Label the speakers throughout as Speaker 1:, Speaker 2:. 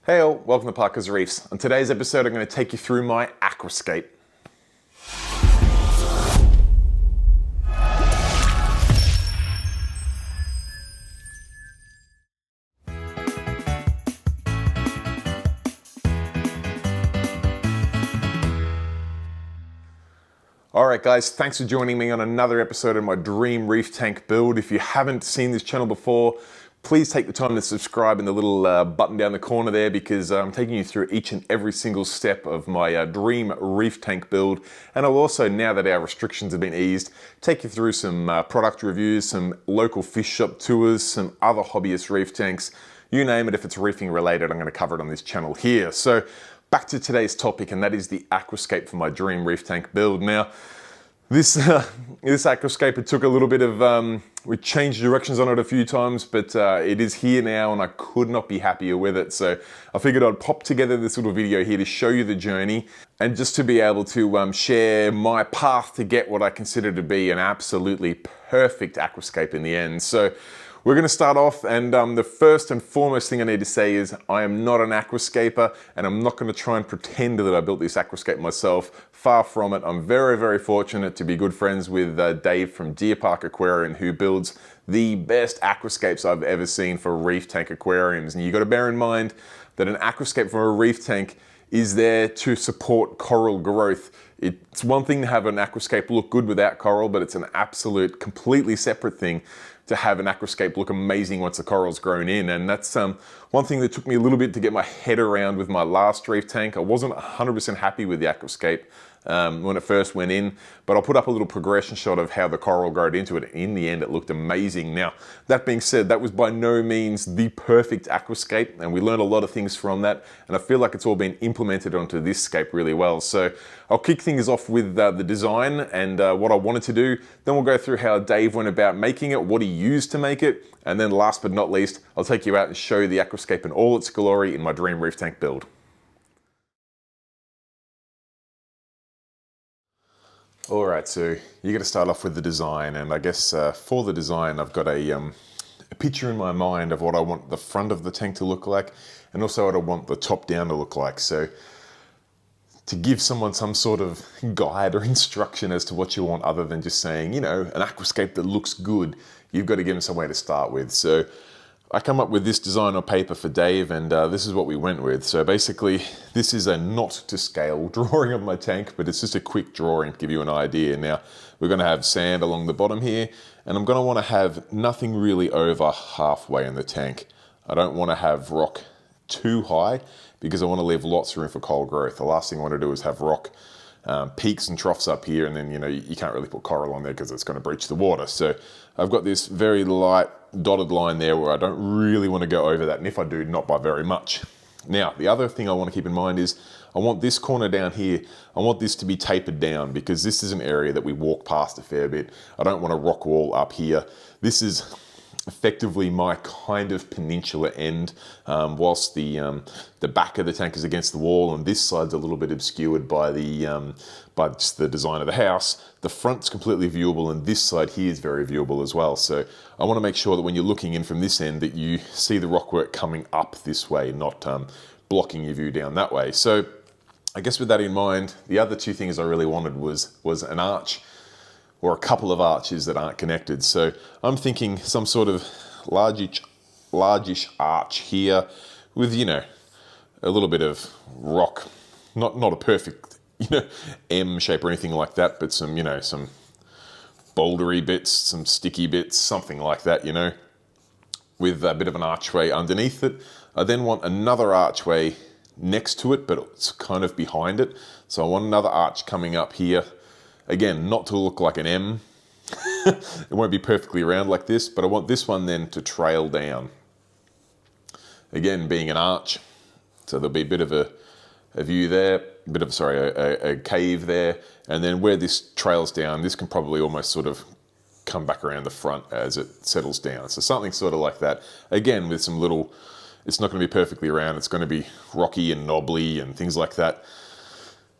Speaker 1: Hey all, welcome to Parker's Reefs. On today's episode, I'm going to take you through my Aquascape. Alright guys, thanks for joining me on another episode of my Dream Reef Tank build. If you haven't seen this channel before, please take the time to subscribe in the little button down the corner there, because I'm taking you through each and every single step of my Dream Reef Tank build. And I'll also, now that our restrictions have been eased, take you through some product reviews, some local fish shop tours, some other hobbyist reef tanks. You name it, if it's reefing related, I'm going to cover it on this channel here. So back to today's topic, and that is the Aquascape for my Dream Reef Tank build. Now, this Aquascape, it took a little bit of, we changed directions on it a few times, but it is here now and I could not be happier with it. So I figured I'd pop together this little video here to show you the journey and just to be able to share my path to get what I consider to be an absolutely perfect Aquascape in the end. So we're going to start off, and the first and foremost thing I need to say is I am not an aquascaper, and I'm not going to try and pretend that I built this aquascape myself. Far from it. I'm very, very fortunate to be good friends with Dave from Deer Park Aquarium, who builds the best aquascapes I've ever seen for reef tank aquariums. And you got to bear in mind that an aquascape for a reef tank is there to support coral growth. It's one thing to have an aquascape look good without coral, but it's an absolute, completely separate thing to have an aquascape look amazing once the coral's grown in. And that's one thing that took me a little bit to get my head around with my last reef tank. I wasn't 100% happy with the aquascape when it first went in, but I'll put up a little progression shot of how the coral growed into it. In the end, it looked amazing. Now, that being said, that was by no means the perfect aquascape, and we learned a lot of things from that, and I feel like it's all been implemented onto this scape really well. So I'll kick things off with the design and what I wanted to do. Then we'll go through how Dave went about making it, what he used to make it, and then last but not least, I'll take you out and show you the aquascape in all its glory in my Dream Reef Tank build. Alright, so you got to start off with the design, and I guess for the design I've got a picture in my mind of what I want the front of the tank to look like, and also what I want the top down to look like. So to give someone some sort of guide or instruction as to what you want, other than just saying, you know, an aquascape that looks good, you've got to give them some way to start with. So I come up with this design on paper for Dave, and this is what we went with. So basically, this is a not to scale drawing of my tank, but it's just a quick drawing to give you an idea. Now, we're going to have sand along the bottom here, and I'm going to want to have nothing really over halfway in the tank. I don't want to have rock too high, because I want to leave lots of room for coral growth. The last thing I want to do is have rock peaks and troughs up here, and then you can't really put coral on there because it's going to breach the water. So I've got this very light dotted line there where I don't really want to go over that, and if I do, not by very much. Now, the other thing I want to keep in mind is I want this corner down here, I want this to be tapered down, because this is an area that we walk past a fair bit. I don't want a rock wall up here. This is effectively my kind of peninsula end, whilst the back of the tank is against the wall, and this side's a little bit obscured by just the design of the house. The front's completely viewable, and this side here is very viewable as well. So I want to make sure that when you're looking in from this end that you see the rockwork coming up this way, not blocking your view down that way. So I guess with that in mind, the other two things I really wanted was an arch, or a couple of arches that aren't connected. So I'm thinking some sort of largish arch here with, you know, a little bit of rock, not a perfect, you know, M shape or anything like that, but some, you know, some bouldery bits, some sticky bits, something like that, you know, with a bit of an archway underneath it. I then want another archway next to it, but it's kind of behind it. So I want another arch coming up here. Again, not to look like an M. It won't be perfectly round like this, but I want this one then to trail down. Again, being an arch, so there'll be a bit of a view there, a cave there, and then where this trails down, this can probably almost sort of come back around the front as it settles down. So something sort of like that. Again, with some little, it's not going to be perfectly round, it's going to be rocky and knobbly and things like that.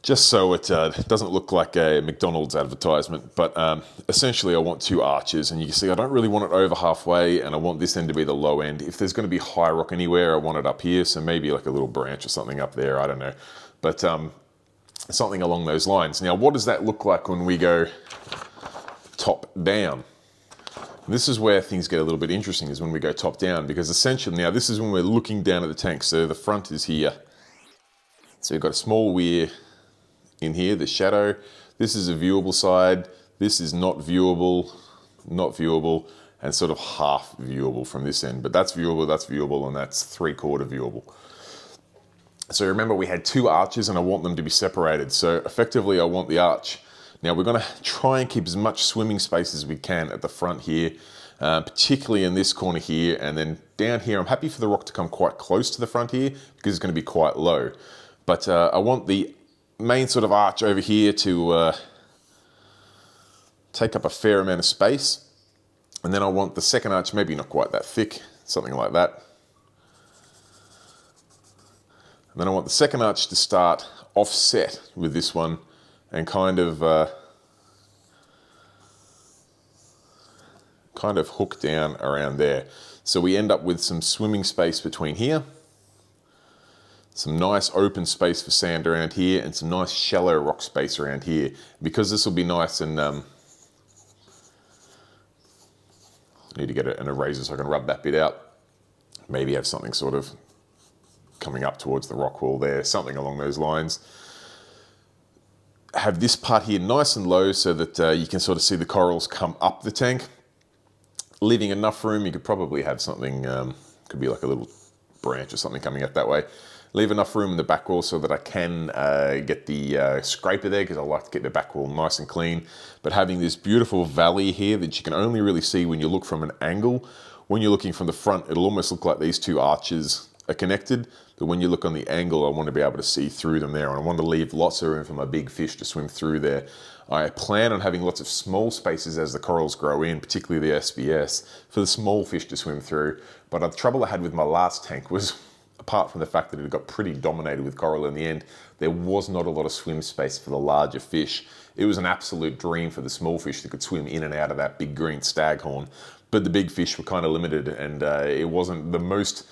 Speaker 1: just so it doesn't look like a McDonald's advertisement. But essentially I want two arches, and you can see I don't really want it over halfway, and I want this end to be the low end. If there's going to be high rock anywhere, I want it up here, so maybe like a little branch or something up there, I don't know. But something along those lines. Now, what does that look like when we go top down? This is where things get a little bit interesting, is when we go top down, because essentially now this is when we're looking down at the tank. So the front is here. So we've got a small weir in here, the shadow. This is a viewable side. This is not viewable, and sort of half viewable from this end. But that's viewable, and that's 3/4 viewable. So remember, we had two arches, and I want them to be separated. So effectively, I want the arch. Now we're going to try and keep as much swimming space as we can at the front here, particularly in this corner here, and then down here. I'm happy for the rock to come quite close to the front here because it's going to be quite low. But I want the main sort of arch over here to take up a fair amount of space. And then I want the second arch, maybe not quite that thick, something like that. And then I want the second arch to start offset with this one and kind of hook down around there. So we end up with some swimming space between here, some nice open space for sand around here, and some nice shallow rock space around here. Because this will be nice and I need to get an eraser so I can rub that bit out. Maybe have something sort of coming up towards the rock wall there, something along those lines. Have this part here nice and low so that you can sort of see the corals come up the tank. Leaving enough room, you could probably have something, could be like a little branch or something coming up that way. Leave enough room in the back wall so that I can get the scraper there, because I like to get the back wall nice and clean. But having this beautiful valley here that you can only really see when you look from an angle. When you're looking from the front, it'll almost look like these two arches are connected, but when you look on the angle, I want to be able to see through them there, and I want to leave lots of room for my big fish to swim through there. I plan on having lots of small spaces as the corals grow in, particularly the SBS, for the small fish to swim through. But the trouble I had with my last tank was, apart from the fact that it got pretty dominated with coral in the end, there was not a lot of swim space for the larger fish. It was an absolute dream for the small fish that could swim in and out of that big green staghorn, but the big fish were kind of limited, and it wasn't the most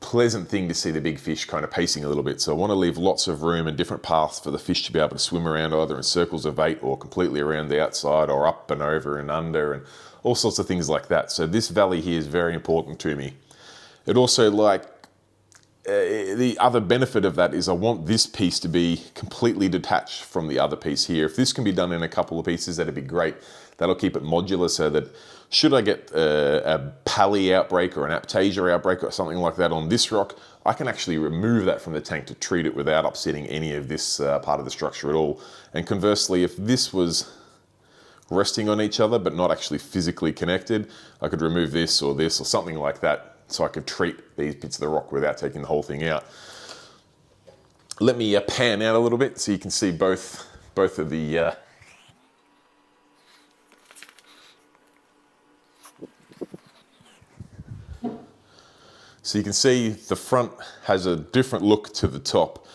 Speaker 1: pleasant thing to see the big fish kind of pacing a little bit. So I want to leave lots of room and different paths for the fish to be able to swim around, either in circles of 8 or completely around the outside, or up and over and under, and all sorts of things like that. So this valley here is very important to me. It also, like, the other benefit of that is I want this piece to be completely detached from the other piece here. If this can be done in a couple of pieces, that'd be great. That'll keep it modular, so that should I get a pally outbreak or an aptasia outbreak or something like that on this rock, I can actually remove that from the tank to treat it without upsetting any of this part of the structure at all. And conversely, if this was resting on each other but not actually physically connected, I could remove this or something like that, so I could treat these bits of the rock without taking the whole thing out. Let me pan out a little bit so you can see both of the so you can see the front has a different look to the top,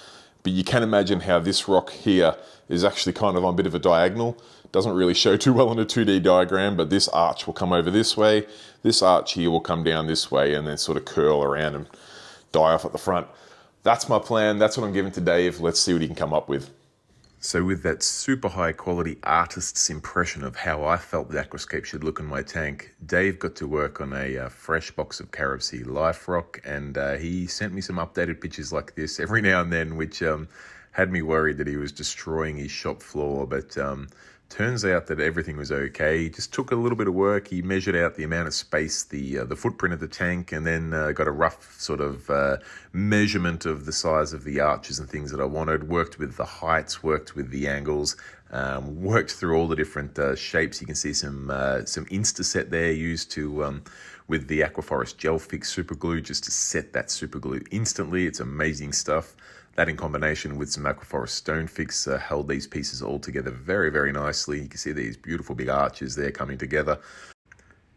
Speaker 1: but you can imagine how this rock here is actually kind of on a bit of a diagonal. Doesn't really show too well on a 2D diagram, but this arch will come over this way. This arch here will come down this way and then sort of curl around and die off at the front. That's my plan. That's what I'm giving to Dave. Let's see what he can come up with. So with that super high quality artist's impression of how I felt the Aquascape should look in my tank, Dave got to work on a fresh box of Carib Sea life rock, and he sent me some updated pictures like this every now and then, which had me worried that he was destroying his shop floor, but turns out that everything was okay. He just took a little bit of work. He measured out the amount of space, the footprint of the tank, and then got a rough sort of measurement of the size of the arches and things that I wanted. Worked with the heights, worked with the angles, worked through all the different shapes. You can see some Instaset there used to with the Aquaforest Gel Fix super glue, just to set that super glue instantly. It's amazing stuff. That in combination with some Aquaforest Stone Fix held these pieces all together very, very nicely. You can see these beautiful big arches there coming together.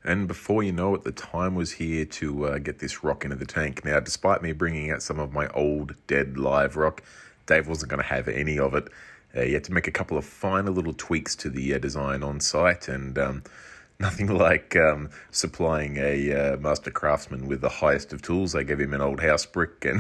Speaker 1: And before you know it, the time was here to get this rock into the tank. Now, despite me bringing out some of my old dead live rock, Dave wasn't going to have any of it. He had to make a couple of finer little tweaks to the design on site, and nothing like supplying a master craftsman with the highest of tools. I gave him an old house brick and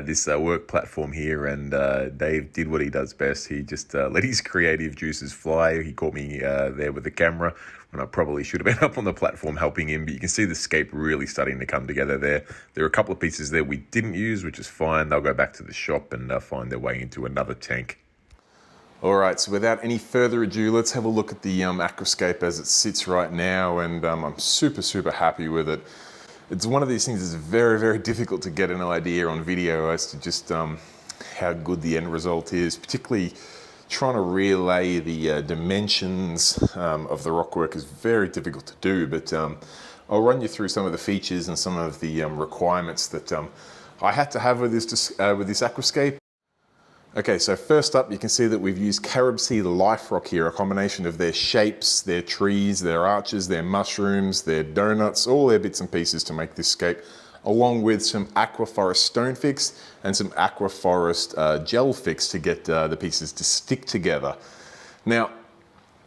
Speaker 1: this work platform here, and Dave did what he does best. He just let his creative juices fly. He caught me there with the camera when I probably should have been up on the platform helping him, but you can see the scape really starting to come together there. There are a couple of pieces there we didn't use, which is fine. They'll go back to the shop and find their way into another tank. All right, so without any further ado, let's have a look at the Aquascape as it sits right now, and I'm super happy with it. It's one of these things that's very difficult to get an idea on video as to just how good the end result is, particularly trying to relay the dimensions of the rockwork is very difficult to do, but I'll run you through some of the features and some of the requirements that I had to have with this Aquascape. Okay, so first up, you can see that we've used Carib Sea Life Rock here, a combination of their shapes, their trees, their arches, their mushrooms, their donuts, all their bits and pieces to make this scape, along with some Aquaforest stone fix and some Aquaforest gel fix to get the pieces to stick together. Now,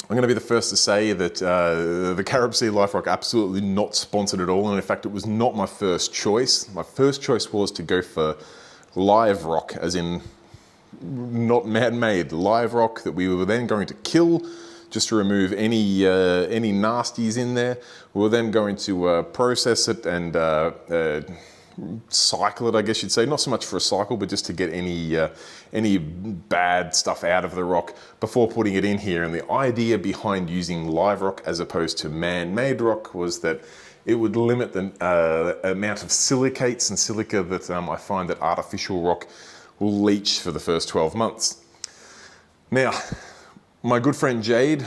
Speaker 1: I'm going to be the first to say that the Carib Sea Life Rock absolutely not sponsored at all, and in fact it was not my first choice. My first choice was to go for live rock, as in not man-made, live rock that we were then going to kill just to remove any nasties in there. We were then going to process it and cycle it, I guess you'd say. Not so much for a cycle, but just to get any bad stuff out of the rock before putting it in here. And the idea behind using live rock as opposed to man-made rock was that it would limit the amount of silicates and silica that I find that artificial rock will leach for the first 12 months. Now, my good friend Jade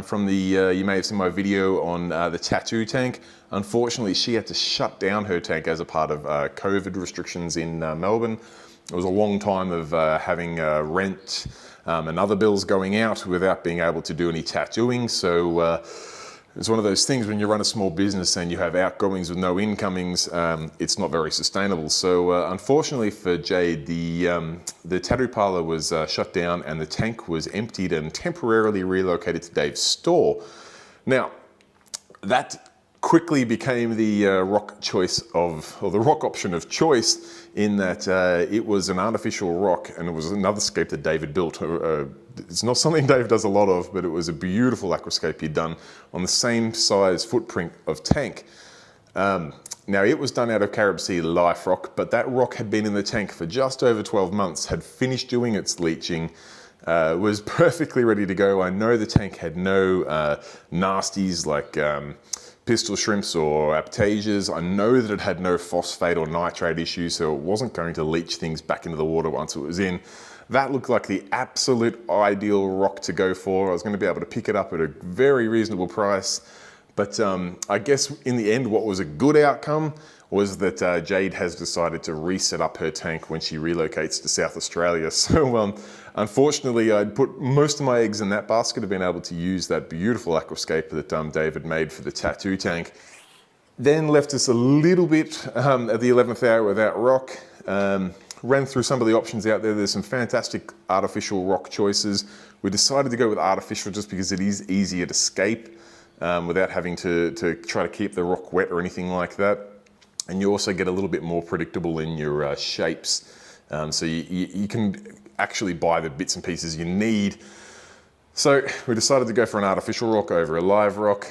Speaker 1: from the, you may have seen my video on the tattoo tank. Unfortunately, she had to shut down her tank as a part of COVID restrictions in Melbourne. It was a long time of having rent and other bills going out without being able to do any tattooing. So it's one of those things when you run a small business and you have outgoings with no incomings, it's not very sustainable. So unfortunately for Jade, the tattoo parlor was shut down and the tank was emptied and temporarily relocated to Dave's store. Now, that quickly became the rock choice of, or the rock option of choice, in that it was an artificial rock and it was another scape that Dave had built. It's not something Dave does a lot of, but it was a beautiful aquascape he'd done on the same size footprint of tank. Now it was done out of Carib Sea Life Rock, but that rock had been in the tank for just over 12 months, had finished doing its leaching, was perfectly ready to go. I know the tank had no nasties like pistol shrimps or aptasias. I know that it had no phosphate or nitrate issues, so it wasn't going to leach things back into the water once it was in. That looked like the absolute ideal rock to go for. I was going to be able to pick it up at a very reasonable price. But I guess in the end, what was a good outcome was that Jade has decided to reset up her tank when she relocates to South Australia. So unfortunately, I'd put most of my eggs in that basket of being able to use that beautiful aquascape that David made for the tattoo tank. Then left us a little bit at the 11th hour without rock. Ran through some of the options out there. There's some fantastic artificial rock choices. We decided to go with artificial just because it is easier to scape without having to try to keep the rock wet or anything like that. And you also get a little bit more predictable in your shapes. So you can actually buy the bits and pieces you need. So we decided to go for an artificial rock over a live rock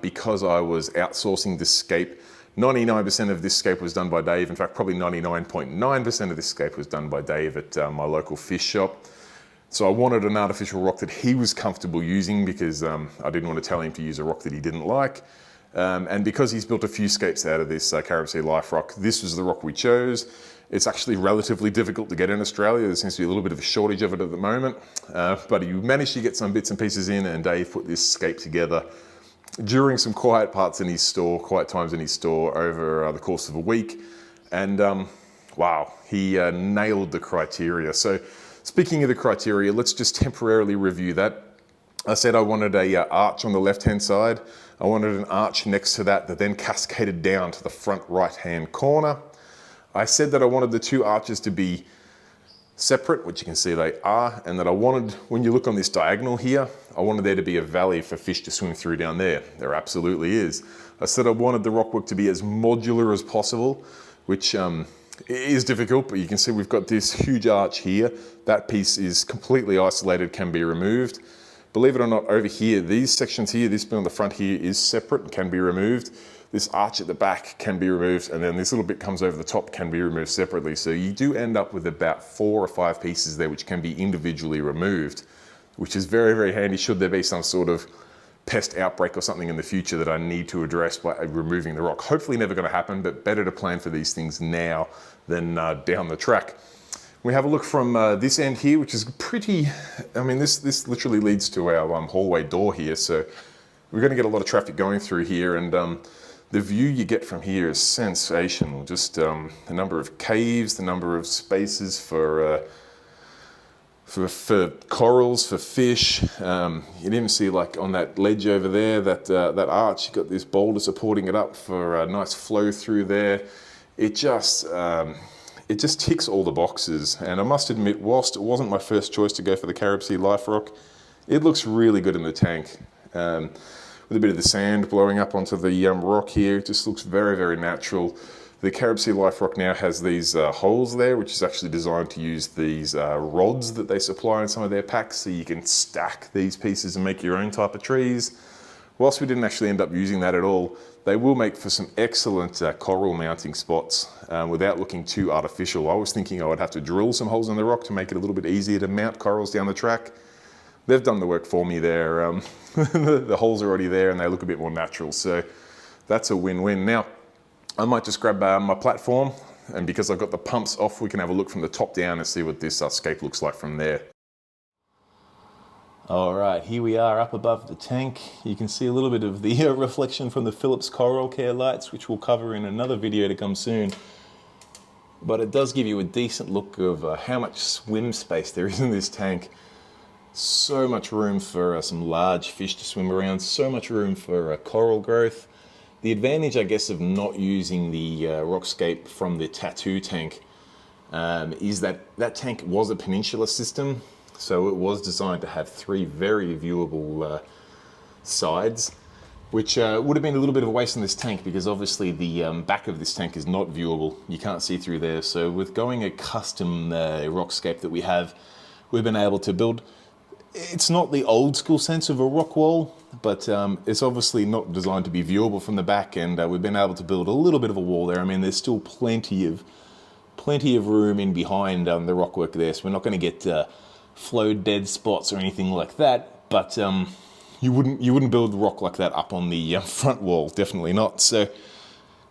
Speaker 1: because I was outsourcing this scape. 99% of this scape was done by Dave. In fact, probably 99.9% of this scape was done by Dave at my local fish shop. So I wanted an artificial rock that he was comfortable using because I didn't want to tell him to use a rock that he didn't like. And because he's built a few scapes out of this Carib Sea Life Rock, this was the rock we chose. It's actually relatively difficult to get in Australia. There seems to be a little bit of a shortage of it at the moment. But he managed to get some bits and pieces in, and Dave put this scape together during some quiet times in his store over the course of a week. And wow, he nailed the criteria. So speaking of the criteria, let's just temporarily review that. I said I wanted a arch on the left-hand side. I wanted an arch next to that then cascaded down to the front right-hand corner. I said that I wanted the two arches to be separate, which you can see they are, and that I wanted, when you look on this diagonal here, I wanted there to be a valley for fish to swim through down there. There absolutely is. I said I wanted the rockwork to be as modular as possible, which is difficult, but you can see we've got this huge arch here. That piece is completely isolated, can be removed. Believe it or not, over here, these sections here, this bit on the front here is separate and can be removed. This arch at the back can be removed, and then this little bit comes over the top, can be removed separately. So you do end up with about 4 or 5 pieces there which can be individually removed, which is very, very handy should there be some sort of pest outbreak or something in the future that I need to address by removing the rock. Hopefully never going to happen, but better to plan for these things now than down the track. We have a look from this end here, which is pretty, I mean, this literally leads to our hallway door here. So we're going to get a lot of traffic going through here, and the view you get from here is sensational. Just the number of caves, the number of spaces for corals, for fish. You even see, like on that ledge over there, that arch, you've got this boulder supporting it up for a nice flow through there. It just ticks all the boxes. And I must admit, whilst it wasn't my first choice to go for the Carib Sea Life Rock, it looks really good in the tank. With a bit of the sand blowing up onto the rock here, it just looks very, very natural. The Carib Sea Life Rock now has these holes there, which is actually designed to use these rods that they supply in some of their packs, so you can stack these pieces and make your own type of trees. Whilst we didn't actually end up using that at all, they will make for some excellent coral mounting spots without looking too artificial. I was thinking I would have to drill some holes in the rock to make it a little bit easier to mount corals down the track. They've done the work for me there. The holes are already there and they look a bit more natural, so that's a win-win. Now, I might just grab my platform, and because I've got the pumps off, we can have a look from the top down and see what this scape looks like from there. All right, here we are up above the tank. You can see a little bit of the reflection from the Philips Coral Care lights, which we'll cover in another video to come soon. But it does give you a decent look of how much swim space there is in this tank. So much room for some large fish to swim around, so much room for coral growth. The advantage, I guess, of not using the Rockscape from the tattoo tank is that that tank was a peninsula system, so it was designed to have 3 very viewable sides, which would have been a little bit of a waste in this tank because obviously the back of this tank is not viewable. You can't see through there. So with going a custom Rockscape that we have, we've been able to build. It's not the old school sense of a rock wall, but it's obviously not designed to be viewable from the back, and we've been able to build a little bit of a wall there. I mean, there's still plenty of room in behind the rockwork there, so we're not going to get flowed dead spots or anything like that. But you wouldn't build rock like that up on the front wall, definitely not. So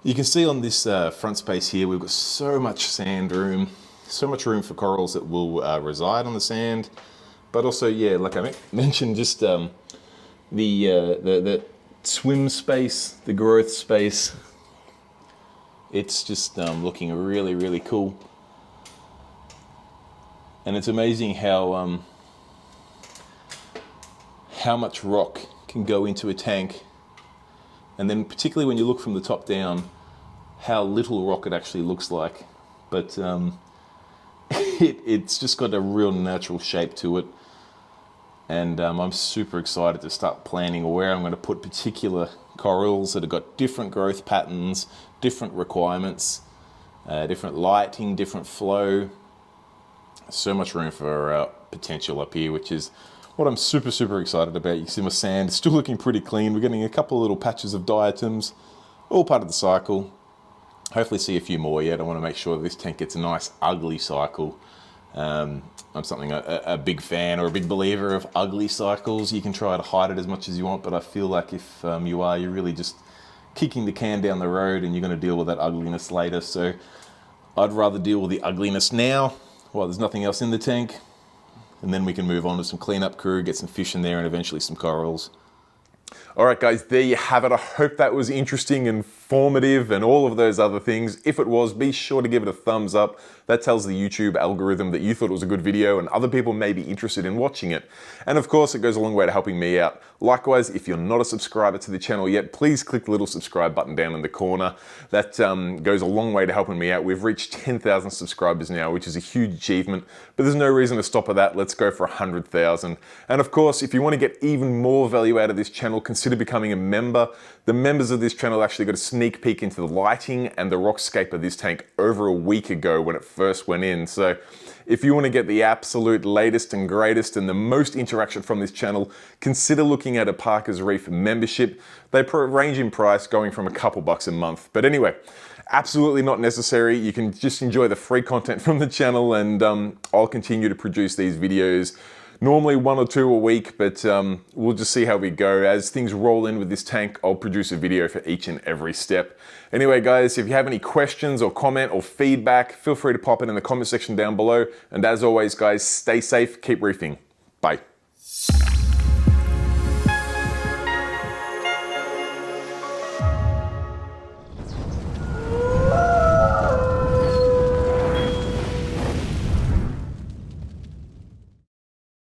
Speaker 1: you can see on this front space here, we've got so much sand room, so much room for corals that will reside on the sand. But also, yeah, like I mentioned, just the swim space, the growth space. It's just looking really, really cool. And it's amazing how much rock can go into a tank. And then particularly when you look from the top down, how little rock it actually looks like. But it's just got a real natural shape to it. And I'm super excited to start planning where I'm going to put particular corals that have got different growth patterns, different requirements, different lighting, different flow. So much room for potential up here, which is what I'm super, super excited about. You can see my sand is still looking pretty clean. We're getting a couple of little patches of diatoms, all part of the cycle. Hopefully see a few more yet. I want to make sure that this tank gets a nice ugly cycle. I'm something a big fan or a big believer of ugly cycles. You can try to hide it as much as you want, but I feel like if you're really just kicking the can down the road and you're going to deal with that ugliness later. So I'd rather deal with the ugliness now while there's nothing else in the tank, and then we can move on to some cleanup crew, get some fish in there and eventually some corals. All right, guys, there you have it. I hope that was interesting, informative, and all of those other things. If it was, be sure to give it a thumbs up. That tells the YouTube algorithm that you thought it was a good video and other people may be interested in watching it. And of course, it goes a long way to helping me out. Likewise, if you're not a subscriber to the channel yet, please click the little subscribe button down in the corner. That goes a long way to helping me out. We've reached 10,000 subscribers now, which is a huge achievement, but there's no reason to stop at that. Let's go for 100,000. And of course, if you want to get even more value out of this channel, consider becoming a member. The members of this channel actually got a sneak peek into the lighting and the rockscape of this tank over a week ago when it first went in. So if you want to get the absolute latest and greatest and the most interaction from this channel, consider looking at a Parker's Reef membership. They range in price going from a couple bucks a month. But anyway, absolutely not necessary. You can just enjoy the free content from the channel, and I'll continue to produce these videos. Normally 1 or 2 a week, but we'll just see how we go. As things roll in with this tank, I'll produce a video for each and every step. Anyway, guys, if you have any questions or comment or feedback, feel free to pop it in the comment section down below. And as always, guys, stay safe, keep reefing. Bye.